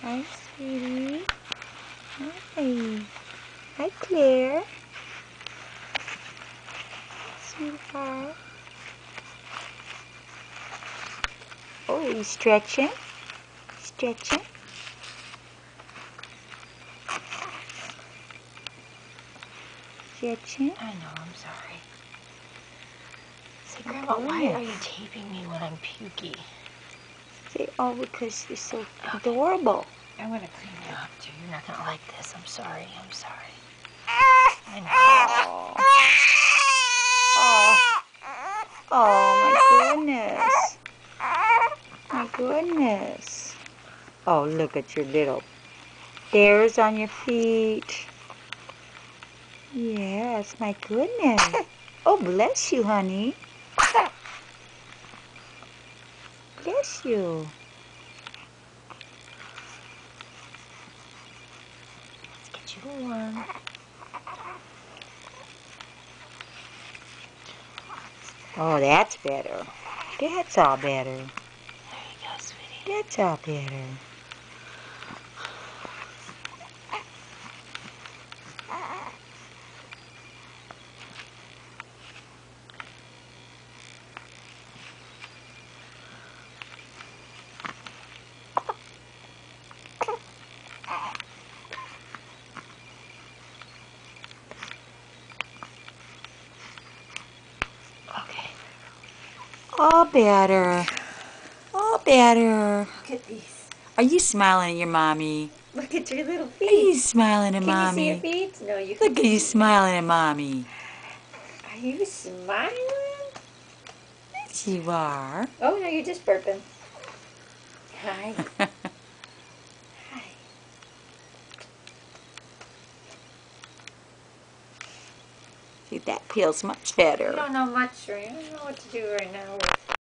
Hi, sweetie. Hi. Hi, Claire. Sweetheart. Oh, you stretching? Stretching? Stretching? I know, I'm sorry. Say, Grandma, why are you taping me when I'm pukey? Say, oh, because you're so adorable. I'm gonna clean you up, too. You're not gonna like this. I'm sorry. I'm sorry. I know. Oh, my goodness. My goodness. Oh, look at your little hairs on your feet. Yes, my goodness. Oh, bless you, honey. Bless you. Let's get you warm. Oh, that's better. That's all better. There you go, sweetie. That's all better. Okay. All better. All better. Look at these. Are you smiling at your mommy? Look at your little feet. Are you smiling at Can mommy? you see your feet? No, you Look can't. at you smiling at mommy. Are you smiling? Yes, you are. Oh, no, you're just burping. Hi. Hi. See, that feels much better. You don't know much, or you don't know what to do right now with